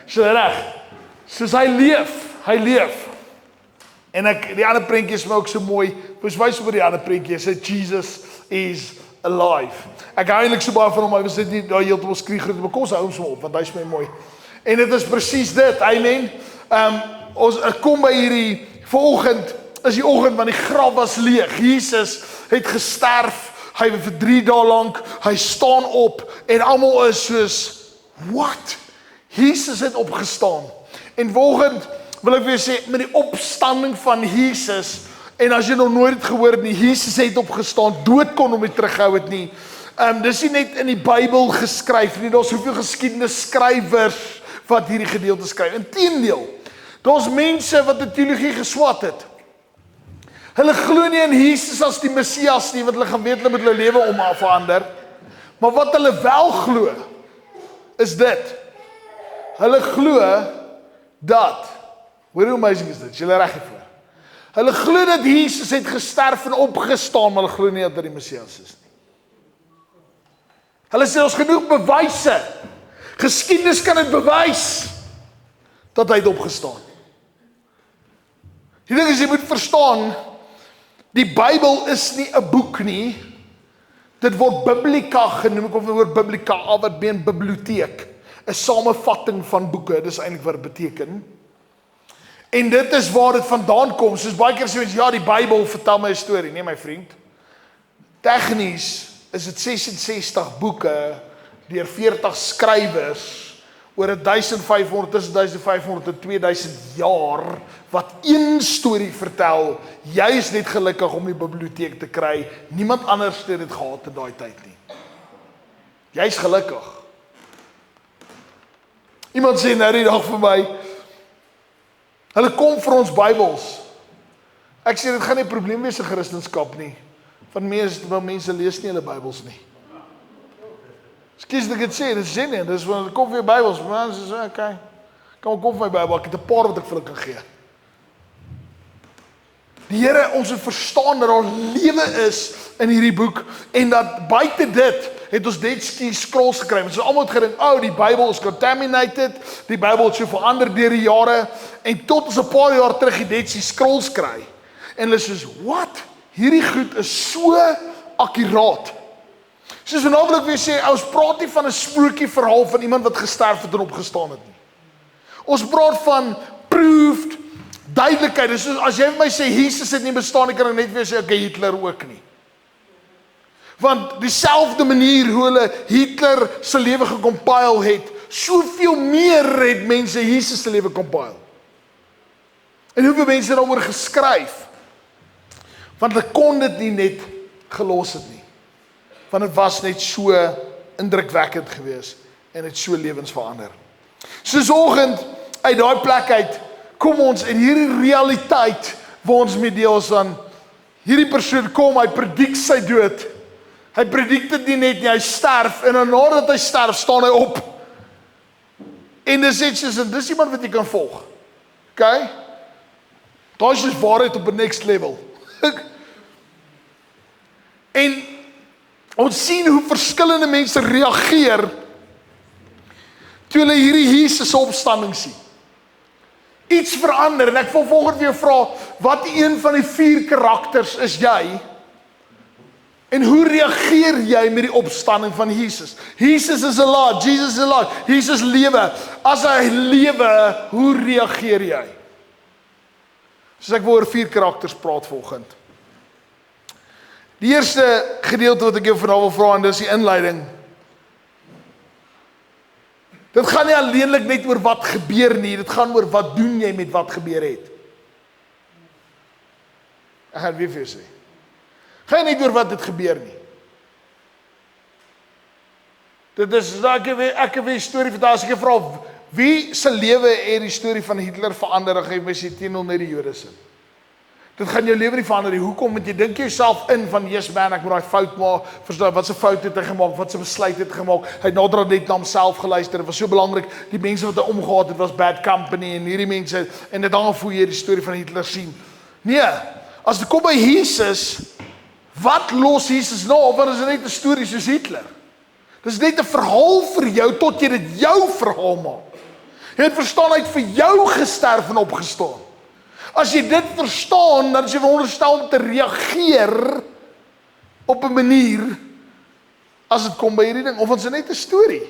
So reg. Soos hy leef. En die ander prentjie is my ook so mooi. Wys oor die ander prentjie, hy sê Jesus is alive. Ek hou eintlik so baie van hom, hy was dit nie daai heeltemal skriegroet, maar kom ons hou hom so op, want hy is my mooi. En dit is presies dit, amen. Ons kom by hierdie vanoggend, is die oggend want die graf was leeg. Jesus het gesterf, hy vir 3 dae lank, hy staan op en almal is soos, what? Jesus het opgestaan. En vanoggend wil ek weer sê, met die opstanding van Jesus, en as jy nog nooit het gehoor nie, Jesus het opgestaan, dood kon hom nie terughou het nie. Dis nie net in die Bybel geskryf nie, daar's soveel geskiedenisskrywers wat hierdie gedeelte skryf. Inteendeel, daar's mense wat die teologie geswat het. Hulle glo nie in Jesus as die Messias nie, want hulle gaan weet hulle moet hulle lewe verander. Maar wat hulle wel glo, is dit. Hulle glo dat, hoor hoe amazing is dit, is julle reg hiervoor? Hulle glo dat Jesus het gesterf en opgestaan, maar hulle glo nie dat hy die Messias is nie. Hulle sê ons genoeg bewyse. Geskiedenis kan dit bewys dat hy het opgestaan. Die ding is, jy moet verstaan, die Bybel is nie 'n boek nie. Dit word biblika genoem, ek kom van die woord biblika, wat beteken biblioteek. 'n Samevatting van boeke, dis eintlik wat dit beteken. En dit is waar dit vandaan kom. Soos baie keer sê mense, ja, die Bybel vertel my 'n storie. Nee, my vriend. Tegnies is dit 66 boeke deur 40 skrywers oor 1500, tussen 1500 en 2000 jaar, wat een storie vertel. Jy is net gelukkig om die biblioteek te kry. Niemand anders het dit gehad in daai tyd nie. Jy's gelukkig. Iemand sê nou die dag vir my, hulle kom vir ons Bybels. Ek sê dit gaan nie 'n probleem wees in Christendom nie. Van mense lees nie hulle Bybels nie. Skus dat ek dit sê, dit is nie, dis wanneer kom vir Bybels, maar mense sê, okay, kom vir my Bybel, ek het 'n paar wat ek vir hulle kan gee. Die Here, ons moet verstaan dat daar lewe is in hierdie boek, en dat buite dit, het ons Dead Sea Scrolls gekry. Ons het almal gedink, die Bybel is contaminated, die Bybel het so verander deur die jare, en tot ons 'n paar jaar terug die Dead Sea Scrolls kry. En hulle sê, wat? Hierdie goed is so akkuraat. Soos vanaand wil ek weer sê, ons praat nie van 'n sprokie verhaal van iemand wat gesterf het en opgestaan het nie. Ons praat van proved duidelikheid. Dus as jy vir my sê Jesus het nie bestaan nie, kan ek net weer sê okay, Hitler ook nie. Want dieselfde manier hoe hulle Hitler se lewe gecompile het, soveel meer het mense Jesus se lewe compile. En hoeveel mense daaroor geskryf? Want hulle kon dit nie net gelos het nie. Want dit was net so indrukwekkend geweest en het so lewens verander. Soos oggend uit daai plek uit kom ons in hierdie realiteit waar ons mee deel van hierdie persoon kom, hy predik sy dood. Hy predik dit nie net nie, hy sterf en dan nadat hy sterf staan hy op. En dis dis iemand wat jy kan volg. Okay? Daai is waarheid op 'n next level. En ons sien hoe verskillende mense reageer toe hulle hierdie Jesus opstanding sien. Iets verander en ek wil volgende weer vra, wat een van die 4 karakters is jy? En hoe reageer jy met die opstanding van Jesus? Jesus is alive, Jesus is alive, Jesus lewe. As hy lewe, hoe reageer jy? Soos ek wil oor 4 karakters praat volgend. Die eerste gedeelte wat ek jou vanavond wil vra, en dis die inleiding. Dit gaan nie alleenlik net oor wat gebeur nie, dit gaan oor wat doen jy met wat gebeur het. Ek gaan weer vir jou sê. Gaan nie net oor wat dit gebeur nie. Dit is, ek het weer storie vertel, as ek vra, wie se lewe het die storie van Hitler verander, en geef my sê teenoor net die Jode sin. Dit gaan jou lewe nie verander nie. Hoekom? Want jy dink jouself in van, yes man, ek moet daai fout maak, verstaan, wat se fout het hy gemaak, wat se besluit het hy gemaak, hy het naderhand net na homself geluister, dit was so belangrik, die mense wat hy omgehaat het, was bad company, en hierdie mense, en dit hang voel jy die storie van Hitler sien. Nee, as dit kom by Jesus, wat los Jesus nou, want is dit net 'n storie soos Hitler? Dit is net 'n verhaal vir jou, tot jy dit jou verhaal maak. Jy het verstaan, hy het vir jou gesterf en opgestaan. As jy dit verstaan, dan is jy veronderstel om te reageer op 'n manier, as dit kom by hierdie ding, of ons is net 'n storie.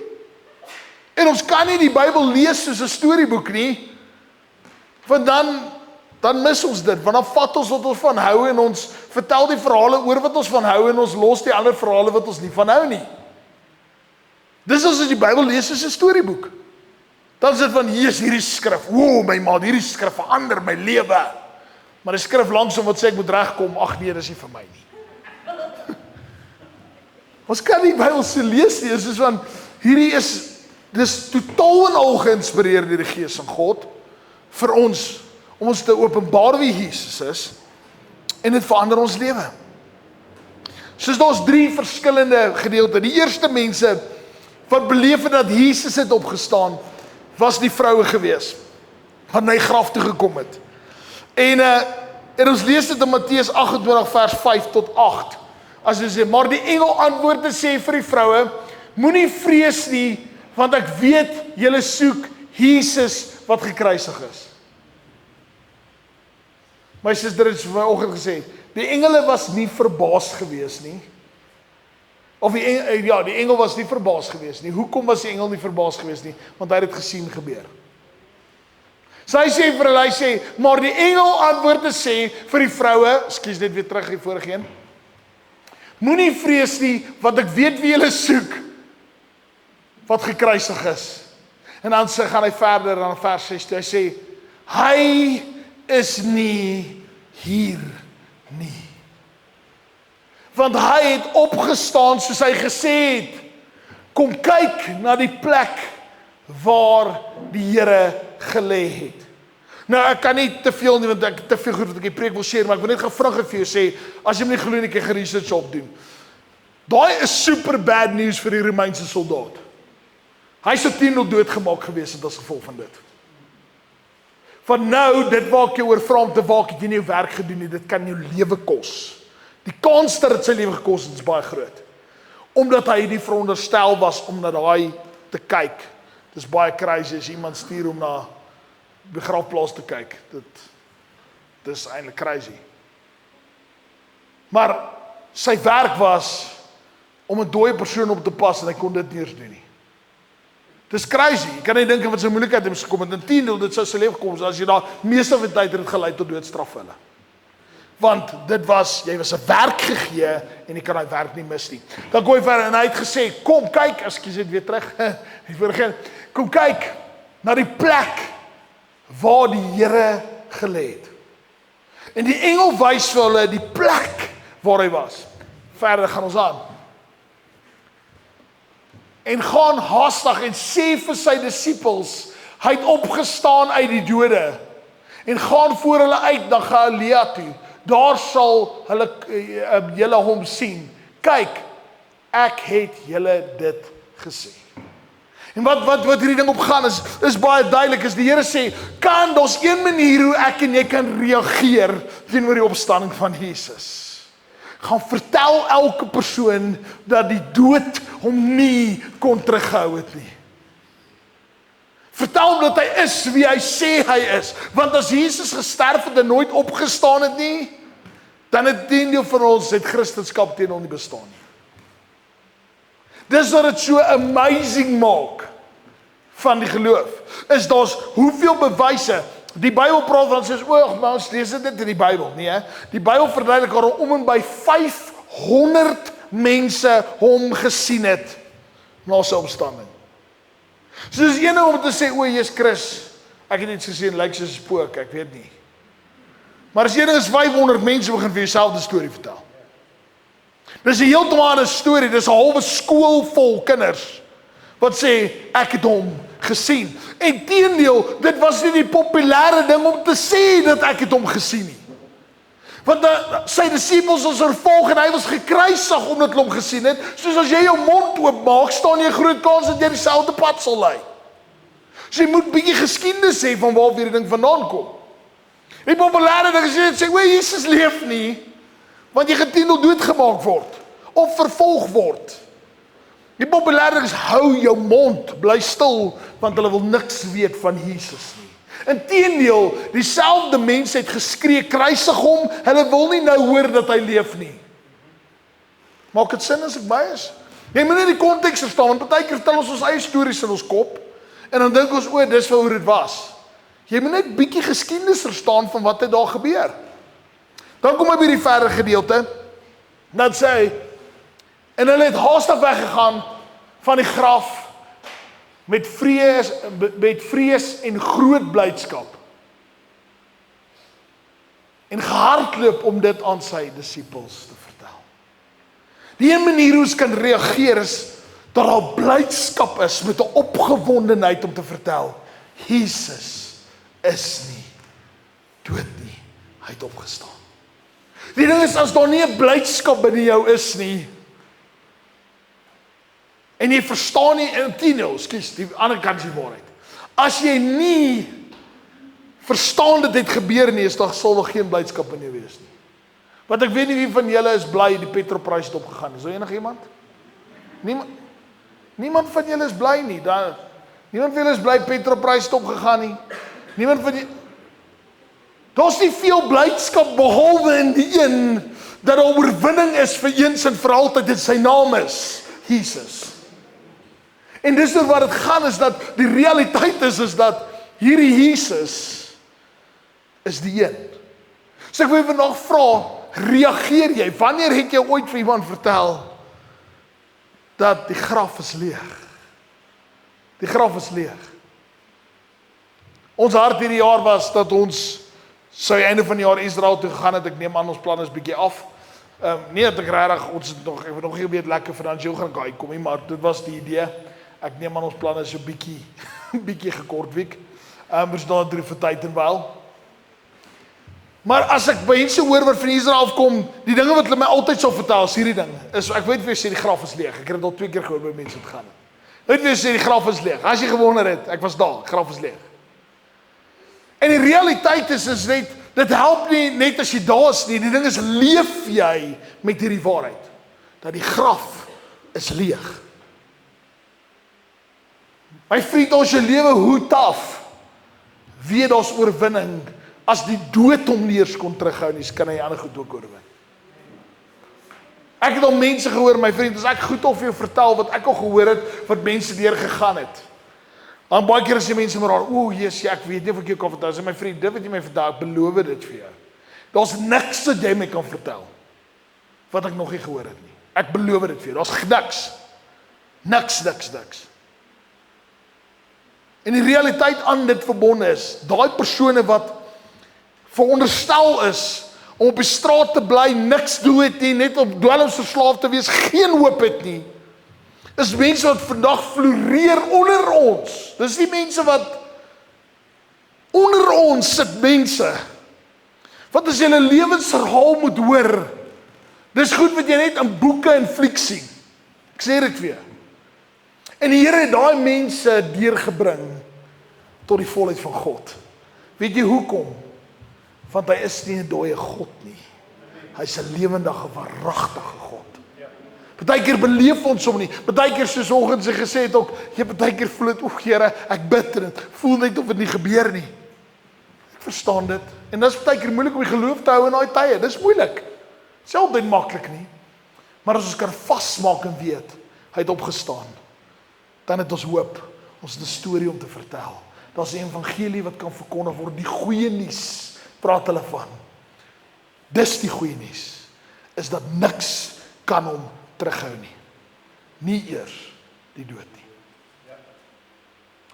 En ons kan nie die Bybel lees soos 'n storieboek nie, want dan mis ons dit, want dan vat ons wat ons van hou en ons vertel die verhale oor wat ons van hou en ons los die ander verhale wat ons nie van hou nie. Dis as jy die Bybel lees soos 'n storieboek. Dan is dit van, hier is hierdie skrif, wow my maat, hierdie skrif verander my lewe. Maar die skrif langsom wat sê ek moet regkom, ag nee, dis nie vir my nie. Ons kan nie Bybel so lees nie, soos van, dis totaal en al geïnspireer deur die Gees van God, vir ons, om ons te openbaar wie Jesus is, en dit verander ons lewe. Soos daar's 3 verskillende gedeeltes. Die eerste mense, wat beleef het dat Jesus het opgestaan, was die vroue gewees, wat na die graf toe gekom het. En ons lees dit in Matteus 28 vers 5 tot 8, as jy sê, maar die engel antwoord en sê vir die vroue, moenie vrees nie, want ek weet, julle soek Jesus wat gekruisig is. My suster het vanoggend gesê, die engele was nie verbaas gewees nie, of die engel was nie verbaas gewees nie. Hoekom was die engel nie verbaas gewees nie? Want hy het dit gesien gebeur. So hy sê vir hulle, hy sê, maar die engel antwoord en sê vir die vroue, ekskuus net weer terug die vorige een, moenie vrees nie, want ek weet wie julle soek, wat gekruisig is. En dan gaan hy verder aan vers 6, hy sê, hy is nie hier nie. Want hy het opgestaan soos hy gesê het, kom kyk na die plek waar die Here gelê het. Nou ek kan nie te veel nie, want ek te veel goed wat ek die preek wil share, maar ek wil net gevraagd vir jou sê, as jy my nie glo nie, kan jy research opdoen. Daai is super bad news vir die Romeinse soldaat. Hy sou 10-0 doodgemaak gewees het as gevolg van dit. Van nou, dit waar ek jou oor vra om te waak, het jy nie jou werk gedoen nie, dit kan jou lewe kos. Die kans dat dit sy lewe gekos het, is baie groot. Omdat hy nie veronderstel was om na daai te kyk. Dis baie crazy as iemand stuur om na begrafplaas te kyk. Dit is eintlik crazy. Maar sy werk was om 'n dooie persoon op te pas en hy kon dit nie eens doen nie. Dis crazy. Jy kan nie dink wat sy moeilikheid het gekom het. Inteendeel, dit sou sy lewe gekom, as jy daar meeste van die tyd het gelei tot doodstraf vir hulle. Want dit was, jy was 'n werk gegee en jy kan daai werk nie mis nie. Dan gooi verder en hy het gesê, kom kyk, ekskuus dit weer terug. Kom kyk na die plek waar die Here gelê het. En die engel wys vir hulle die plek waar hy was. Verder gaan ons aan. En gaan haastig en sê vir sy disippels, hy het opgestaan uit die dode. En gaan voor hulle uit na Galilea toe. Daar sal julle hom sien. Kyk, ek het julle dit gesê. En wat hierdie ding opgaan is baie duidelik, is die Here sê, daar's een manier hoe ek en jy kan reageer teenoor die opstanding van Jesus. Gaan vertel elke persoon dat die dood hom nie kon terughou het nie. Vertel hom dat hy is wie hy sê hy is. Want as Jesus gesterf het en nooit opgestaan het nie, dan het 10 van ons het Christendom teen hom nie bestaan nie. Dis wat dit so amazing maak van die geloof. Is daar's hoeveel bewyse. Die Bybel praat van sê, maar ons lees dit in die Bybel, nie hè? Die Bybel verduidelik dat om en by 500 mense hom gesien het na sy opstanding. So dis een om te sê, jy's Chris, ek het iets gesien, lyk soos 'n spook, ek weet nie. Maar as jy is 500 mense begin vir jouself die storie vertel. Dis 'n heeltemal 'n storie, dis 'n halwe skool vol kinders wat sê ek het hom gesien. En teendeel, dit was nie die populêre ding om te sê dat ek het hom gesien nie. Want sy disippels was vervolg en hy was gekruisig omdat hulle hom gesien het. Soos as jy jou mond oopmaak, staan jy 'n groot kans dat jy dieselfde pad sal lei. So jy moet bietjie geskiedenis sê van waar hierdie ding vandaan kom. Die populêre ding is jy sê, Jesus leef nie, want jy gaan 10 doodgemaak word of vervolg word. Die populair is, hou jou mond, bly stil, want hulle wil niks weet van Jesus nie. Inteendeel, dieselfde mense het geskree, kruisig hom, hulle wil nie nou hoor dat hy leef nie. Maak dit sin as ek by is? Jy moet net die konteks verstaan, want partykeer vertel ons eie stories in ons kop, en dan dink ons, dis hoe dit was. Jy moet net bietjie geskiedenis verstaan van wat het daar gebeur. Dan kom hy by die verder gedeelte, dan sê hy, en hulle het haastig weggegaan van die graf met vrees en groot blydskap. En gehardloop om dit aan sy disippels te vertel. Die een manier hoe ons kan reageer is dat daar blydskap is met 'n opgewondenheid om te vertel, Jesus is nie dood nie, hy het opgestaan. Die ding is, as daar nie 'n blydskap binne jou is nie, en jy verstaan nie, die ander kant is die waarheid. As jy nie verstaan dit het gebeur nie, dan sal daar geen blydskap in jou wees nie. Want ek weet nie wie van julle is bly die petrolprys het opgegaan. Is daar enige iemand? Niemand van julle is bly nie. Niemand van julle is bly petrolprys het opgegaan nie. Niemand van julle. Daar's nie veel blydskap behalwe in die een dat daar oorwinning is vir eens en vir altyd, en sy naam is Jesus. En dis oor wat dit gaan, is dat die realiteit is dat hierdie Jesus is die een. So ek wil vandag vra, reageer jy? Wanneer het jy ooit vir iemand vertel dat die graf is leeg? Die graf is leeg. Ons hart hierdie jaar was dat ons sou einde van die jaar Israel toe gegaan het. Ek neem aan ons plan is bietjie af. Nie dat ek regtig, ek het nog nie geweet lekker finansiëel gaan kan uitkom nie, maar dit was die idee. Ek neem aan ons plan is so bietjie gekortwiek. Ons dan drie vir tyd en wel. Maar as ek mense hoor wat van Israel kom, die dinge wat hulle my altyd sal vertel, is hierdie ding. Ek weet wie sê die graf is leeg. Ek het dit al 2 keer gehoor by mense wat gaan. Weet wie sê die graf is leeg. As jy gewonder het, ek was daar, graf is leeg. En die realiteit is net, dit help nie net as jy daar is nie. Die ding is, leef jy met hierdie waarheid, dat die graf is leeg. My vriend, as jy lewe hoed af, weet daar's oorwinning. As die dood hom nie eers kon terughou nie, kan hy ander goed ook oorwin. Ek het al mense gehoor, my vriend, as ek goed of jou vertel wat ek al gehoor het, wat mense deur gegaan het. Dan baie keer as jy mense maar, ek weet nie of ek jou kan vertel. Sê my vriend, dit wat jy my vertel, ek beloof dit vir jou. Daar's niks wat jy my kan vertel wat ek nog nie gehoor het nie. Ek beloof dit vir jou. Daar's niks. En die realiteit aan dit verbonde is, daai persone wat veronderstel is om op die straat te bly, niks doen het nie, net op dwelms verslaaf te wees, geen hoop het nie, is mense wat vandag floreer onder ons. Dis die mense wat onder ons sit, mense. Wat as jy 'n lewensverhaal moet hoor, dis goed wat jy net in boeke en fliek sien. Ek sê dit vir jou. En die Here het daai mense deurgebring tot die volheid van God. Weet jy hoekom? Want hy is nie 'n dooie God nie. Hy's 'n lewendige, waaragtige God. Partykeer beleef ons hom nie. Partykeer soos vanoggend sy gesê het ook, partykeer voel dit, Here, ek bid en dit voel net of dit nie gebeur nie. Ek verstaan dit. En dit is partykeer moeilik om die geloof te hou in daai tye. Dis moeilik. Selfs dit maklik nie. Maar as ons kan vasmaak en weet, hy het opgestaan, dan het ons hoop. Ons het 'n storie om te vertel. Daar's 'n evangelie wat kan verkondig word. Die goeie nuus praat hulle van. Dis die goeie nuus, is dat niks kan hom terughou nie. Nie eers die dood nie.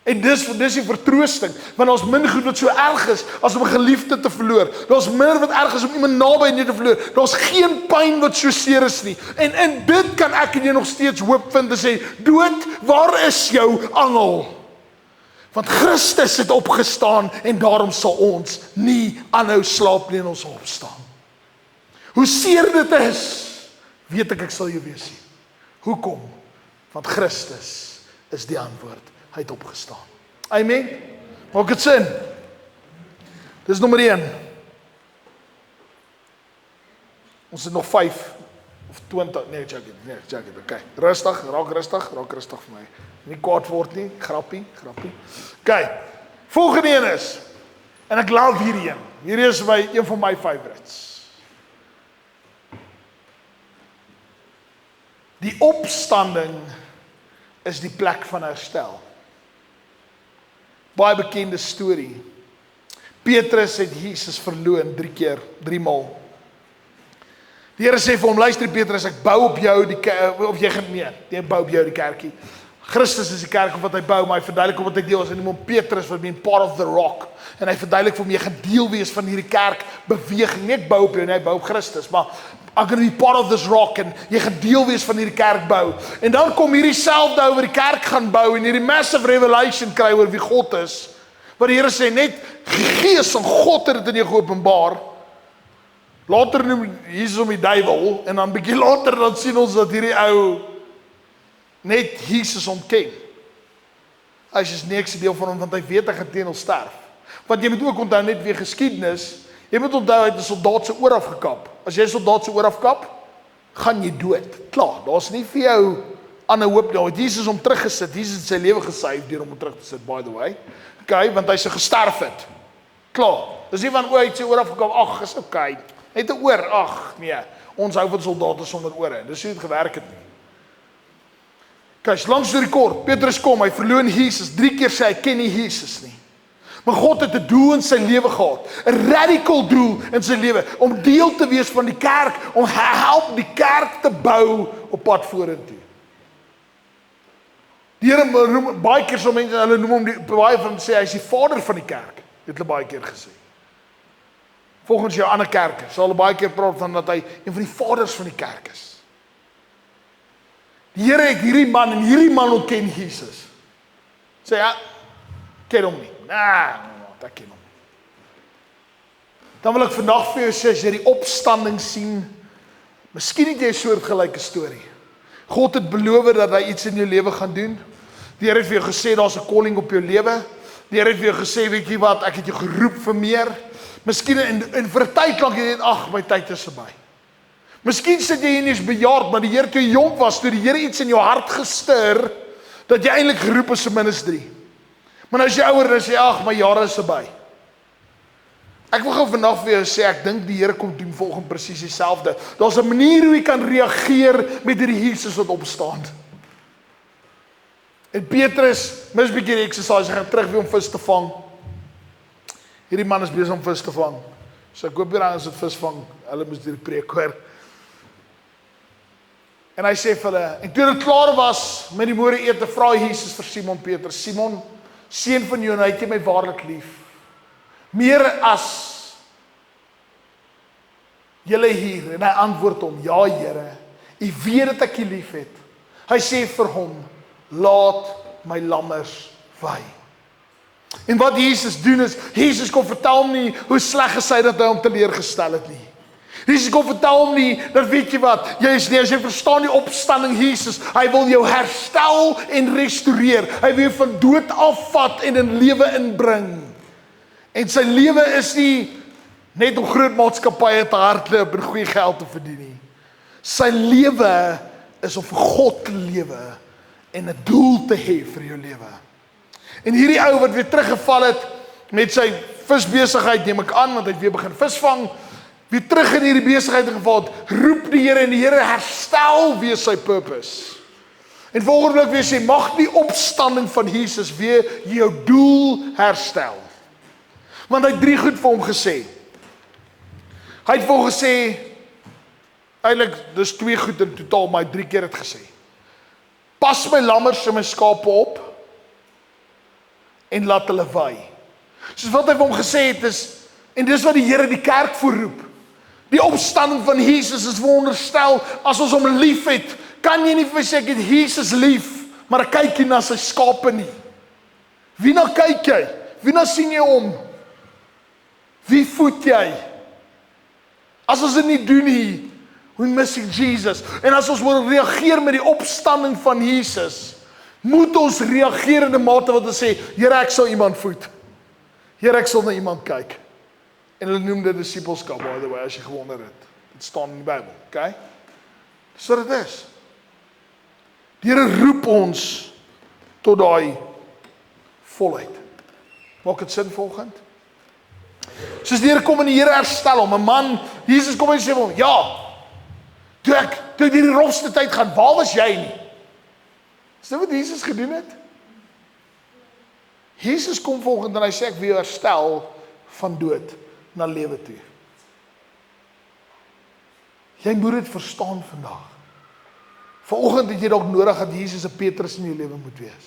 En dis die vertroosting, want ons min goed wat so erg is, as om 'n geliefde te verloor. Daar's minder wat erg is om iemand naby aan jou te verloor. Daar's geen pyn wat so seer is nie. En dit kan ek en jy nog steeds hoop vind en sê, dood, waar is jou angel? Want Christus het opgestaan en daarom sal ons nie aanhou slaap nie en ons sal opstaan. Hoe seer dit is, weet ek sal jou weer sien. Hoekom? Want Christus is die antwoord. Hy het opgestaan. Amen. Maak dit sin? Dis nommer 1. Ons het nog 5 Of 20, nee, check it, okay. Rustig, raak rustig vir my. Nie kwaad word nie, grappie. Okay, volgende een is, en ek love hierdie een. Hierdie is een van my favorites. Die opstanding is die plek van herstel. Baie bekende storie. Petrus het Jesus verloon 3 maal. Die Here sê vir hom, luister Petrus, ek bou op jou die kerk, of jy gaan nie bou op jou die kerkie. Christus is die kerk wat hy bou, maar hy verduidelik op wat hy deel is, en noem hom Petrus, wat mean part of the rock. En hy verduidelik vir hom, jy gaan deel wees van hierdie kerk beweging, nie ek bou op jou, nie, hy bou op Christus, maar I'm going to be part of this rock, en jy gaan deel wees van hierdie kerk bou. En dan kom hierdie selfde oor die kerk gaan bou, en hierdie massive revelation kry oor wie God is, wat die Here sê, net Gees van God het dit in jou geopenbaar. Later noem Jesus om die duiwel, en dan bietjie later dan sien ons dat hierdie ou net Jesus ontken. Hy is niks deel van hom, want hy weet hy gaan teen hom sterf. Want jy moet ook onthou net weer geskiedenis, jy moet onthou hy het 'n soldaat se oor afgekap. As jy 'n soldaat se oor afkap, gaan jy dood. Klaar, daar's nie vir jou ander hoop nou. Jesus hom teruggesit, Jesus het sy lewe gesave deur hom terug te sit, by the way. Okay, want hy se gesterf het. Klaar. Dis nie van hy het sy oor afgekap, ag, is okay. Net 'n oor, ag nee, ons hou van soldate sonder ore. Dis hoe dit gewerk het nie. Kyk, langs die kort, Petrus kom, hy verloon Jesus, 3 keer sê hy ken nie Jesus nie. Maar God het 'n doel in sy lewe gehad, 'n radical doel in sy lewe, om deel te wees van die kerk, om help die kerk te bou op pad vorentoe. Die Here noem baie keer so mense, hulle noem hom baie van sê hy is die vader van die kerk. Dit hulle baie keer gesê. Volgens jou ander kerke sal hulle baie keer praat van dat hy een van die vaders van die kerk is. Die Here het hierdie man en hierdie man ontken Jesus. Sê ja, ken hom nie. Ek ken hom. Dan wil ek vandag vir jou sê, as jy die opstanding sien, miskien het jy 'n soortgelyke storie. God het beloof dat hy iets in jou lewe gaan doen. Die Here het vir jou gesê, daar's 'n calling op jou lewe. Die Here het vir jou gesê, weet jy wat, ek het jou geroep vir meer. Miskien en vir 'n tyd lank jy net, ag, my tyd is verby. Miskien sit jy hier nie eens bejaard, maar die Here toe jy jonk was, toe die Here iets in jou hart gestuur, dat jy eintlik geroep is vir ministry. Maar nou as jy ouer is, jy ag, my jare is verby. Ek wil gou vandag vir jou sê, ek dink die Here kom doen volgens presies dieselfde. Daar's 'n manier hoe jy kan reageer met hierdie Jesus wat opstaan. En Petrus, mis 'n bietjie exercise, hy gaan terug weer om vis te vang. Hierdie man is besig om vis te vang. So ek hoop hier aan as dit vis vang, hulle moes die preek hoor. En hy sê vir hulle, en toe dit klaar was met die môreete, vra Jesus vir Simon Petrus, Simon, seun van Jona, het jy my waarlik lief? Meer as julle hier, en hy antwoord hom, ja Here, u weet dat ek u lief het. Hy sê vir hom, laat my lammers wei. En wat Jesus doen is, Jesus kom vertel hom nie hoe sleg is hy dat hy hom teleurgestel het nie. Jesus kom vertel hom nie, dat weet jy wat, as jy verstaan die opstanding Jesus, hy wil jou herstel en restoreer. Hy wil jou van dood afvat en in lewe inbring. En sy lewe is nie net om groot maatskappye te hardloop en goeie geld te verdien nie. Sy lewe is om vir God te lewe en 'n doel te hê vir jou lewe. En hierdie ou wat weer teruggeval het met sy visbesigheid, neem ek aan, want hy het weer begin visvang, weer terug in hierdie besigheid geval het, roep die Here en die Here herstel weer sy purpose. En volgende week weer sê, mag die opstanding van Jesus weer jou doel herstel. Want hy het 3 goed vir hom gesê. Hy het vir hom gesê, eintlik, dis 2 goed in totaal, maar hy 3 keer het gesê. Pas my lammers en my skape op, en laat hulle wei. Soos wat hy vir hom gesê het is, en dis wat die Here die kerk voorroep. Die opstanding van Jesus is veronderstel, as ons hom lief het, kan jy nie vir my sê, ek het Jesus lief, maar ek kyk nie na sy skape nie. Wie na kyk jy? Wie na sien jy om? Wie voed jy? As ons dit nie doen nie, we missing Jesus. En as ons wil reageer met die opstanding van Jesus, moet ons reageer in 'n mate wat ons sê, Here, ek sal iemand voed. Here, ek sal na iemand kyk. En hulle noem dit disipelskap, by the way, as jy gewonder het. Dit staan in die Bybel, okay? Dis wat dit is. Die Here roep ons tot daai volheid. Maak dit sin volgend? Soos die Here kom en die Here herstel hom, 'n man, Jesus kom en sê hom, ja, toe ek die rofste tyd gaan, waar was jy nie? Is dit wat Jesus gedoen het? Jesus kom volgend en hy sê ek wil jou herstel van dood na lewe toe. Jy moet dit verstaan vandag. Vanoggend het jy dalk nodig dat Jesus 'n Petrus in jou lewe moet wees.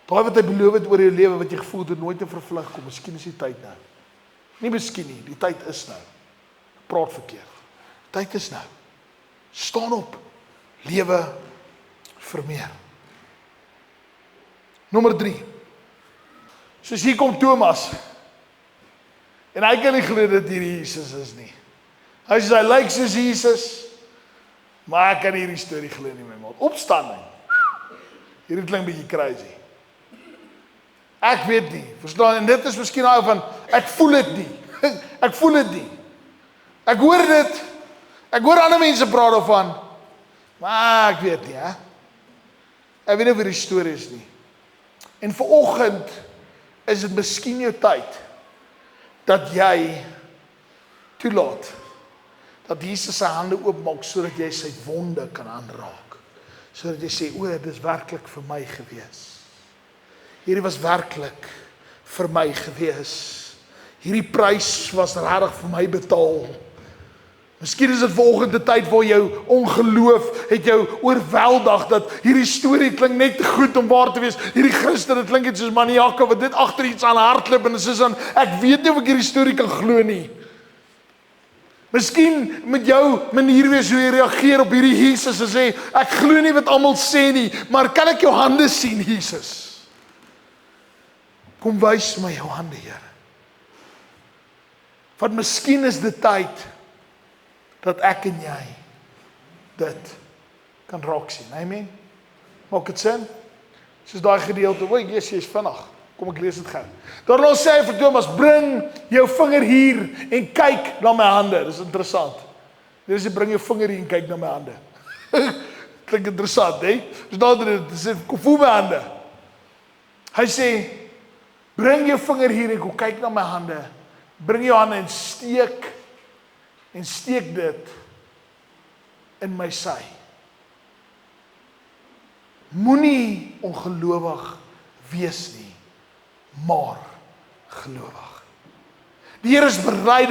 Daai wat hy beloof het oor jou lewe wat jy gevoel het nooit te vervlug kom, miskien is die tyd nou. Nie miskien nie, die tyd is nou. Praat verkeerd. Tyd is nou. Staan op. Lewe vir meer. Nommer 3. Soos hier kom Thomas. En hy kan nie glo dat hierdie Jesus is nie. Hy sê hy lyk soos Jesus, maar ek kan hierdie storie glo nie, my maat. Opstanding. Hierdie klink bietjie crazy. Ek weet nie, verstaan, en dit is miskien nou van, ek voel dit nie. Ek voel dit nie. Ek hoor dit. Ek hoor ander mense praat daarvan. Maar ek weet nie, hè. Ek weet nie wat die storie is nie. En vanoggend is dit miskien jou tyd dat jy toelaat dat Jesus sy hande oopmaak sodat jy sy wonde kan aanraak. Sodat jy sê, o, dit is werklik vir my gewees. Hierdie was werklik vir my gewees. Hierdie prys was regtig vir my betaal. Miskien is dit volgende tyd waar jou ongeloof het jou oorweldig dat hierdie storie klink net te goed om waar te wees. Hierdie Christen, dit klink net soos maniakke wat dit agter iets aan hardloop en soos aan, ek weet nie of ek hierdie storie kan glo nie. Miskien met jou manier wees hoe jy reageer op hierdie Jesus en sê, ek glo nie wat almal sê nie, maar kan ek jou hande sien, Jesus? Kom wys my jou hande, Here. Want miskien is dit tyd dat ek en jy dit kan raak sien. Amen. Maak dit sin? Soos daai gedeelte, o, Jesus is vinnig. Kom ek lees dit gou. Daarna sê hy vir Thomas, bring jou vinger hier en kyk na my hande. Dis interessant. Dis bring jou vinger hier en kyk na my hande. Klink interessant, hè? Dis daardie sê kom voel my hande. Hy sê, bring jou vinger hier en kom kyk na my hande. Bring jou hande en steek dit in my sy. Moenie ongelowig wees nie, maar gelowig. Die Here is bereid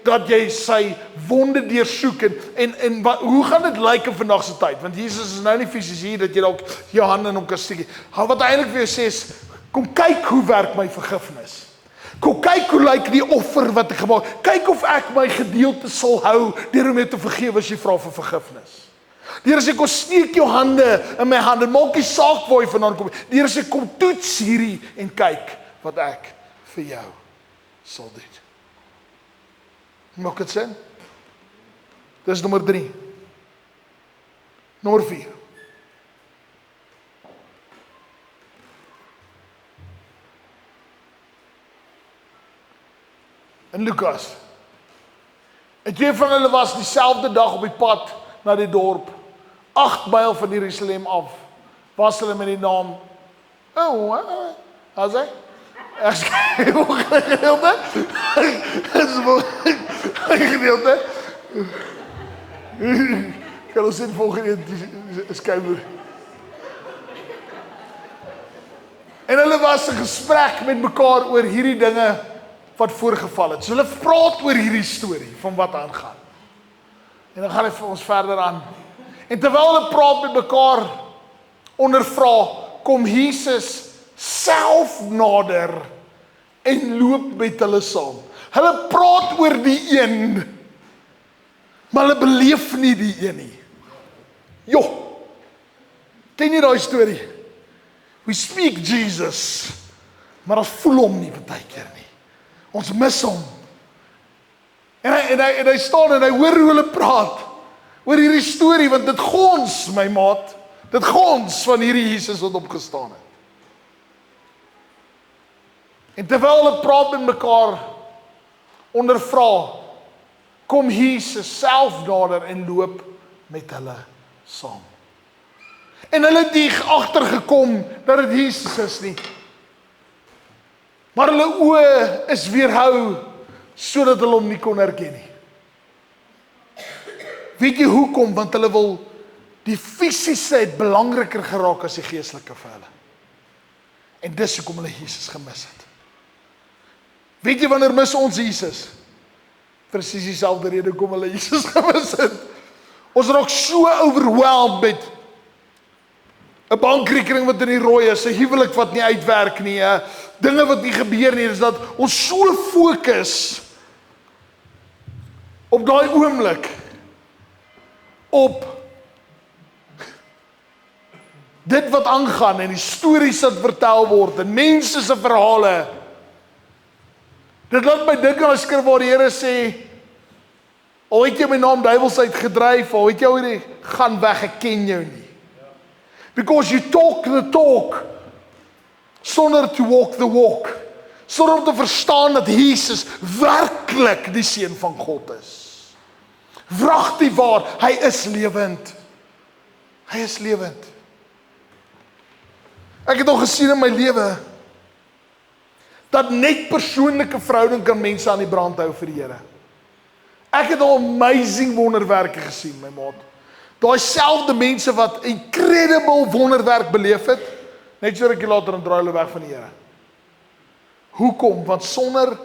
dat jy sy wonde deursoek en hoe gaan dit lyk in vandag se tyd? Want Jesus is nou nie fisies hier dat jy dalk jou hande in hom kan steek. Wat hy eintlik vir jou sê is, kom kyk hoe werk my vergifnis. Kom kyk hoe lyk die offer wat ek gemaak het. Kyk of ek my gedeelte sal hou deur om jou te vergewe as jy vra vir vergifnis. Die Here sê, kom steek jou hande in my hande, maak nie saak waar jy vandaan kom. Die Here sê, kom toets hierdie en kyk wat ek vir jou sal doen. Maak dit sin? Dis nommer 3. Nommer 4. In Lukas. En 2 van hulle was dieselfde dag op die pad na die dorp, 8 myl van Jerusalem af, was hulle met die naam, as hy? Ek skryf ook gedeelte. Gedeelte. Kan ons dit volgende skryf. En hulle was 'n gesprek met mekaar oor hierdie dinge wat voorgeval het. So hulle praat oor hierdie storie van wat aangaan. En dan gaan hy vir ons verder aan. En terwyl hulle praat met mekaar, ondervra, kom Jesus self nader en loop met hulle saam. Hulle praat oor die een, maar hulle beleef nie die een nie. Ken jy daai storie? We speak Jesus, maar ons voel hom nie partykeer nie. Ons mis hom. En hy staan en hy hoor hoe hulle praat oor hierdie storie, want dit gons, my maat. Dit gons van hierdie Jesus wat opgestaan het. En terwyl hulle praat met mekaar, ondervra, kom Jesus self nader en loop met hulle saam. En hulle het nie agtergekom dat dit Jesus is nie. Maar hulle oë is weerhou sodat hulle hom nie kon herken nie. Weet jy hoekom? Want hulle wil die fisiese het belangriker geraak as die geestelike vir hulle. En dis hoekom hulle Jesus gemis het. Weet jy wanneer mis ons Jesus? Presies dieselfde rede hoekom hulle Jesus gemis het. Ons raak so overwhelmed met 'n bankrekening wat in die rooi is, 'n huwelik wat nie uitwerk nie, dinge wat nie gebeur nie, is dat ons so fokus op daai oomblik, op dit wat aangaan en die stories wat vertel word en mense se verhale. Dit laat my dink aan 'n skrif waar die Here sê, al het jy my naam duiwels uitgedryf, al het jy oor gaan weg, ek ken jou nie. Because you talk the talk sonder to walk the walk. Sonder om te verstaan dat Jesus werklik die Seun van God is. Wragtig waar, hy is lewend. Hy is lewend. Ek het al gesien in my lewe dat net persoonlike verhouding kan mense aan die brand hou vir die Here. Ek het al amazing wonderwerke gesien, my maat. Daai selfde mense wat incredible wonderwerk beleef het, net so rukkie later dan draai hulle weg van die Here. Hoekom? Want sonder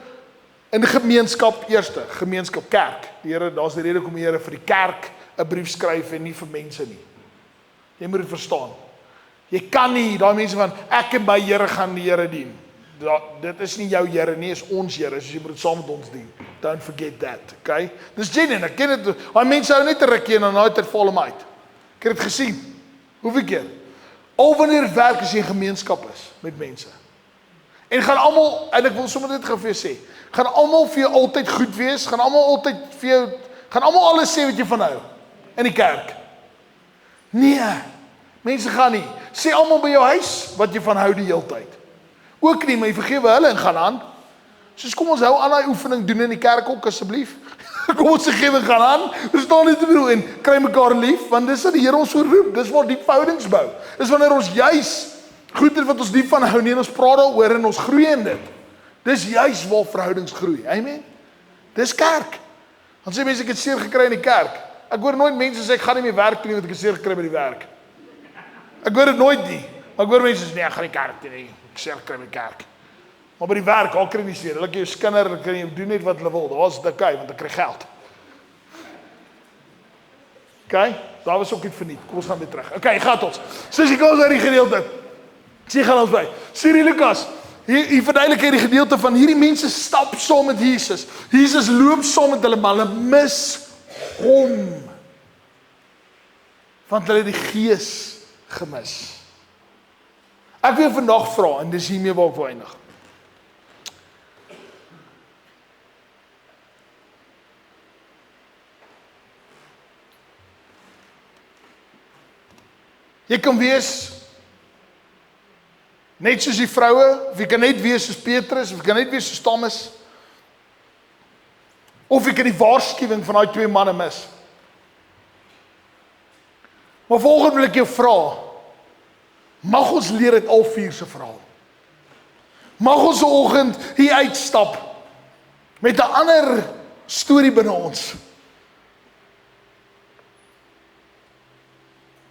in gemeenskap eerste, gemeenskap kerk. Die Here, daar's die rede hoekom die Here vir die kerk 'n brief skryf en nie vir mense nie. Jy moet dit verstaan. Jy kan nie, daai mense van, ek en my Here gaan die Here dien. Dit is nie jou Here nie, is ons Here, so jy moet dit saam met ons dien. Don't forget that, okay? Dis genuine, ek ken dit, daai mense hou net 'n rukkie en dan nou het val hom uit. Ek het dit gesien. Hoeveel keer? Al wanneer werk as jy in gemeenskap is met mense. En gaan almal, en ek wil sommer net gou vir jou sê, gaan almal vir jou altyd goed wees, gaan almal altyd vir jou, gaan almal alles sê wat jy van hou in die kerk. Nee, mense gaan nie. Sê almal by jou huis wat jy van hou die hele tyd. Ook nie, maar jy vergewe hulle en gaan aan. Soos kom ons hou aan daai oefening doen in die kerk ook asseblief. Kom ons vergewe gaan aan. Verstaan net bedoel en kry mekaar lief, want dis wat die Here ons so roep. Dis waar diep verhoudings bou. Dis wanneer ons juis goed het wat ons diep van hou nie en ons praat daaroor en ons groei in dit. Dis juis waar verhoudings groei. Amen. Dis kerk. Dan sê mense ek het seer gekry in die kerk. Ek hoor nooit mense sê ek gaan nie meer werk doen want ek het seer gekry by die werk. Ek hoor dit nooit nie. Maar ek hoor mense sê nee, ek gaan nie kerk doen nie. Ek seer gekry by die kerk. Maar by die werk, al kry jy seer. Hulle kan jou skinder, hulle kan jy doen net wat hulle wil. Daar's dit okay, want ek kry geld. Okay? Daar was ook iets verniet. Kom ons gaan weer terug. Okay, gaan ons. Sussie, kom ons uit die gedeelte. Sê gaan ons by. Siri Lukas, hier verduidelik hy die gedeelte van hierdie mense stap saam met Jesus. Jesus loop saam met hulle, maar hulle mis hom. Want hulle het die Gees gemis. Ek wil vandag vra, en dis hiermee waar ek wil eindig. Jy kan wees net soos die vroue, of jy kan net wees soos Petrus, of jy kan net wees soos Thomas, of jy kan die waarskuwing van daai twee manne mis. Maar volgende wil ek jou vra, mag ons leer uit al vier se verhaal. Mag ons vanoggend hier uitstap met 'n ander storie binne ons.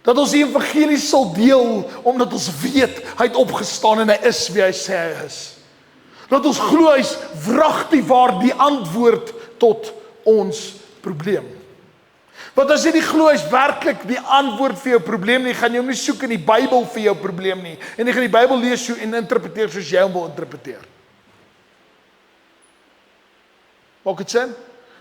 Dat ons die evangelie sal deel, omdat ons weet, hy het opgestaan en hy is wie hy sê hy is. Dat ons glo hy is wragtig waar die antwoord tot ons probleem. Want as jy nie glo hy is werklik die antwoord vir jou probleem nie, gaan jy hom nie soek in die Bybel vir jou probleem nie. En jy gaan die Bybel lees en interpreteer soos jy hom wil interpreteer. Maak dit sin?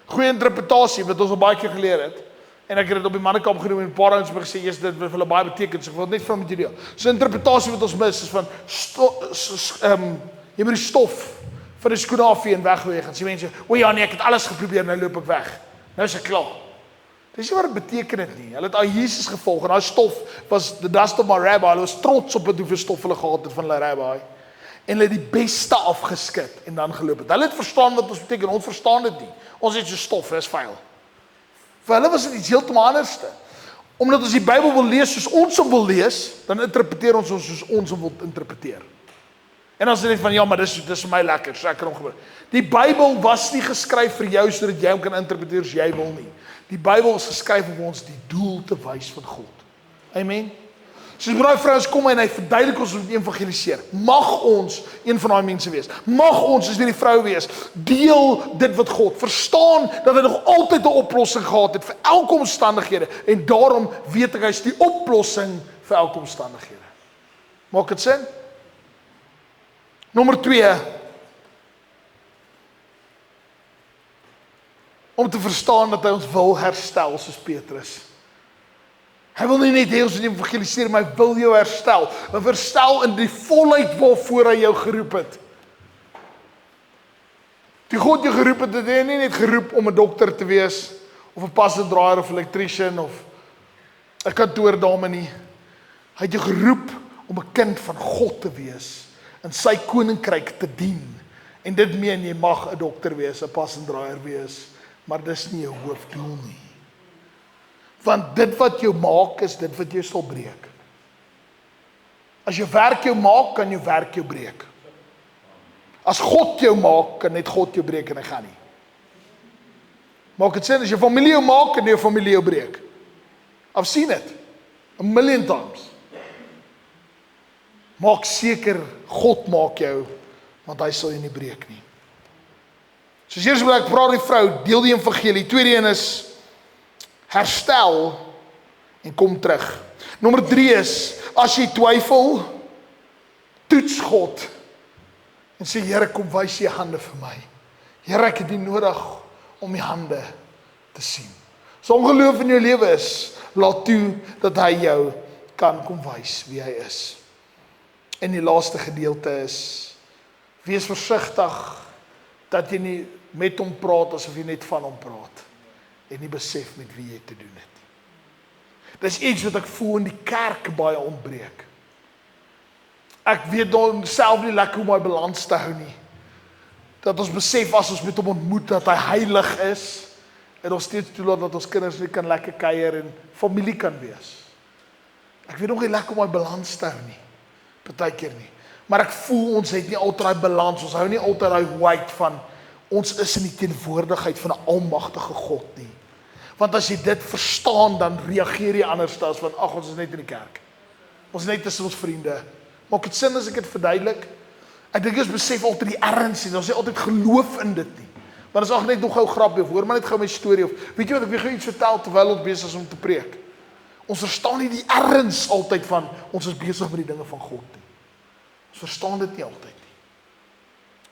Goeie interpretasie, wat ons al baie keer geleer het. En ek het dit op die mannekamp genoem en 'n paar ouens het gesê, "Jesus, dit wil hulle baie beteken." So ek wil net van met jou deel. So interpretasie wat ons mis is van jy moet die stof van die skoene afvee en wegweeg. En sê mense, "O ja, nee, ek het alles geprobeer, nou loop ek weg." Nou is ek klaar. Dis nie wat dit beteken dit nie. Hulle het al Jesus gevolg en daai stof was the dust of my rabbi. Hulle was trots op dit hoeveel stof hulle gehad het van hulle rabbi. En hulle het die beste afgeskit en dan geloop het. Hulle het verstaan wat ons beteken, ons verstaan dit nie. Ons het so stof, dis vuil. Vir hulle was dit iets heeltemal anderste. Omdat ons die Bybel wil lees soos ons hom wil lees, dan interpreteer ons hom soos ons hom wil interpreteer. En dan sê jy van, ja, maar dis vir my lekker, so ek kan hom gebruik. Die Bybel was nie geskryf vir jou, sodat jy hom kan interpreteer as jy wil nie. Die Bybel is geskryf om ons die doel te wys van God. Amen. Soos braai vrouens kom en hy verduidelik ons om te evangeliseer. Mag ons een van daai mense wees. Mag ons, soos die vrou wees, deel dit wat God, verstaan dat hy nog altyd 'n oplossing gehad het vir elke omstandighede, en daarom weet ek hy is die oplossing vir elke omstandighede. Maak dit sin? Nommer 2, om te verstaan dat hy ons wil herstel soos Petrus. Hy wil nie net hê ons moet evangeliseer, maar hy wil jou herstel. Herstel in die volheid waarvoor hy jou geroep het. Die God jou geroep het, het hy nie net geroep om 'n dokter te wees, of 'n passendraaier of elektriesien of 'n kantoordame nie. Hy het jou geroep om 'n kind van God te wees, in sy koninkryk te dien. En dit meen jy mag 'n dokter wees, 'n passendraaier wees, maar dis nie 'n hoofdoel nie. Want dit wat jou maak, is dit wat jou sal breek. As jou werk jou maak, kan jou werk jou breek. As God jou maak, kan net God jou breek en hy gaan nie. Maak dit sin, as jou familie jou maak, kan jou familie jou breek. I've seen it, a million times. Maak seker, God maak jou, want hy sal jou nie breek nie. Soos eers wil ek praat die vrou, deel die evangelie. Tweede een is, herstel en kom terug. Nommer 3 is, as jy twyfel, toets God en sê, Here, kom wys jy hande vir my. Here, ek het nie nodig om die hande te sien. So ongeloof in jou lewe is, laat toe dat hy jou kan kom wys wie hy is. En die laaste gedeelte is, wees versigtig dat jy nie met hom praat asof jy net van hom praat. En nie besef met wie jy te doen het. Dis iets wat ek voel in die kerk baie ontbreek. Ek weet dan self nie lekker hoe my balans te hou nie. Dat ons besef as ons met hom ontmoet dat hy heilig is, en ons steeds toelaat dat ons kinders nie kan lekker kuier en familie kan wees. Ek weet nog nie lekker hoe my balans te hou nie. Partykeer nie. Maar ek voel ons het nie altyd daai balans, ons hou nie altyd daai weight van ons is in die teenwoordigheid van 'n almagtige God nie. Want as jy dit verstaan, dan reageer jy anders as van, ag, ons is net in die kerk. Ons is net tussen ons vriende. Maak dit sin as ek dit verduidelik? Ek dink ons besef altyd die erns nie, ons het altyd geloof in dit nie. Maar dit is ook net nog gou grappig, hoor maar net gou my storie, of weet jy wat, ek wil gou iets vertel terwyl ons besig is om te preek. Ons verstaan nie die erns altyd van, ons is besig met die dinge van God nie. Ons verstaan dit nie altyd nie.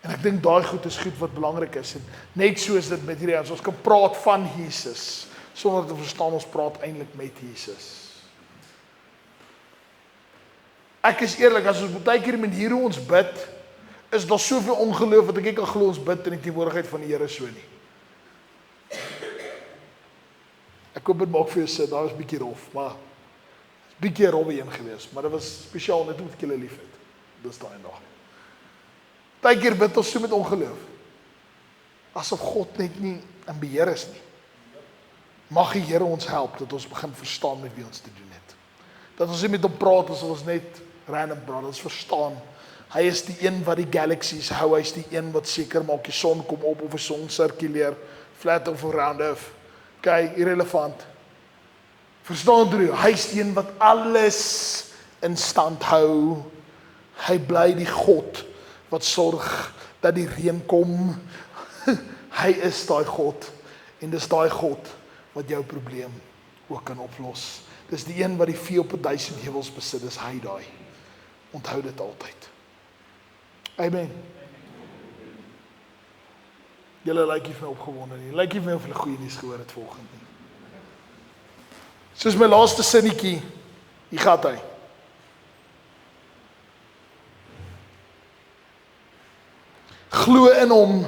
En ek dink daai goed is goed wat belangrik is, en net so is dit met hierdie, ons kan praat van Jesus, sonder te verstaan ons praat eintlik met Jesus. Ek is eerlik, as ons baie keer die manier hoe ons bid, is daar soveel ongeloof, dat ek nie kan glo ons bid in die teenwoordigheid van die Here so nie. Ek hoop dit maak vir jou sin, daar was 'n bietjie rof, maar bietjie robbe een gewees, maar dit was spesiaal net omdat ek julle lief het. Dis daai dag. Baie keer bid ons so met ongeloof, asof God net nie in beheer is nie. Mag die Here ons help, dat ons begin verstaan met wie ons te doen het. Dat ons nie met hom praat, asof ons net random praat, ons verstaan. Hy is die een wat die galaxies hou, hy is die een wat seker maak die son kom op, of die son sirkuleer, flat of round of. Okay, irrelevant. Verstaan jy? Hy is die een wat alles in stand hou. Hy bly die God wat sorg dat die reën kom. Hy is daai God, en dis daai God wat jou probleem ook kan oplos. Dis die een wat die vee op 1000 heuwels besit, dis hy daai. Onthou dit altyd. Amen. Julle lyk nie vir my opgewonde nie. Lyk nie vir my of hulle goeie nuus gehoor het volgende nie. Soos my laaste sinnetjie, hier gaat hy. Glo in hom,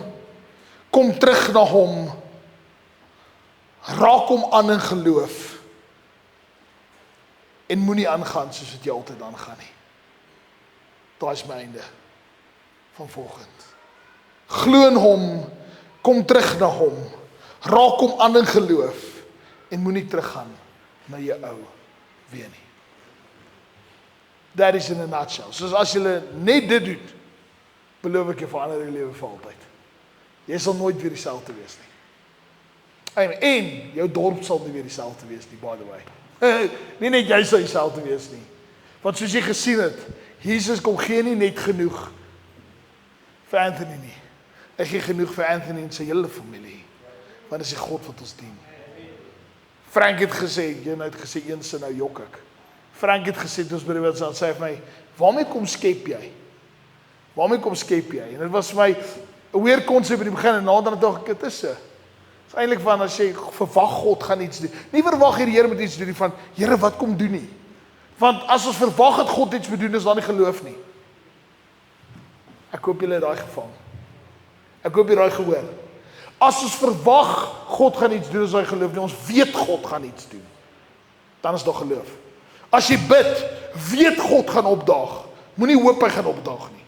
kom terug na hom, raak hom aan in geloof, en moenie aangaan soos wat jy altyd aangaan nie. Daai is my einde van volgend. Glo in hom, kom terug na hom, raak hom aan in geloof, en moenie teruggaan na jou ou weer nie. That is in a nutshell. Soos as jy net dit doen, beloof ek jy verander jou lewe vir altyd. Jy sal nooit weer dieselfde wees nie. En jou dorp sal nie weer dieselfde wees nie, by the way. Nie net jy sal dieselfde wees nie. Want soos jy gesien het, Jesus kom gee nie net genoeg vir Anthony nie. Hy gee genoeg vir Anthony en sy hele familie. Want dit is die God wat ons dien. Frank het gesê, jy het gesê een sin, nou jok ek. Frank het gesê, toe ons by die wet sê vir my, waarmee kom skep jy? Waarmee kom skep jy? En dit was vir my 'n weer konsep in die begin en nader dog ek, dit is so. Dit is eintlik van as jy verwag God gaan iets doen. Nie verwag die Here moet iets doen van, Here wat kom doen nie. Want as ons verwag het God iets moet doen, is daar nie geloof nie. Ek hoop julle het daai gevang. Ek hoop jy daai gehoor. As ons verwag God gaan iets doen, is daai geloof nie. Ons weet God gaan iets doen. Dan is daar geloof. As jy bid, weet God gaan opdaag. Moenie hoop hy gaan opdaag nie.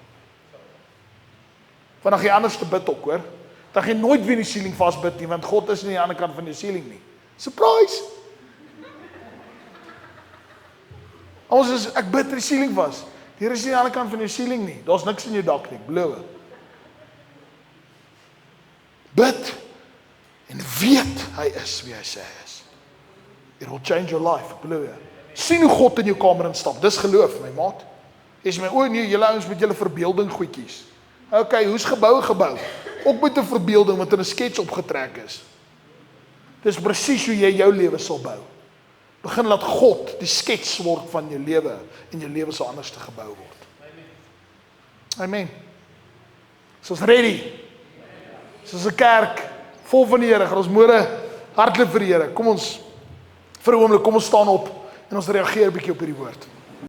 Want dan gaan jy anders te bid ook, hoor. Dan gaan jy nooit weer die ceiling vasbid nie, want God is nie aan die ander kant van die ceiling nie. Surprise! Ons is, ek bid die ceiling vas. Die Here is nie aan die ander kant van die ceiling nie. Daar's niks in jou dak nie, beloof. Bid en weet hy is wie hy sê hy is. It will change your life, beloof. Sien hoe God in jou kamer instap. Dis geloof, my maat. Jy sê my, o nee, julle ouens met julle verbeelding goedjies. Okay, hoe's gebou? Ook met 'n verbeelding wat in 'n skets opgetrek is. Dis presies hoe jy jou lewe sal bou. Begin laat God die skets word van jou lewe en jou lewe sal anders te gebou word. Amen. Soos ready. Soos 'n kerk vol van die Here, gaan ons môre hardloop vir die Here. Kom ons vir 'n oomblik, kom ons staan op en ons reageer 'n bietjie op hierdie woord.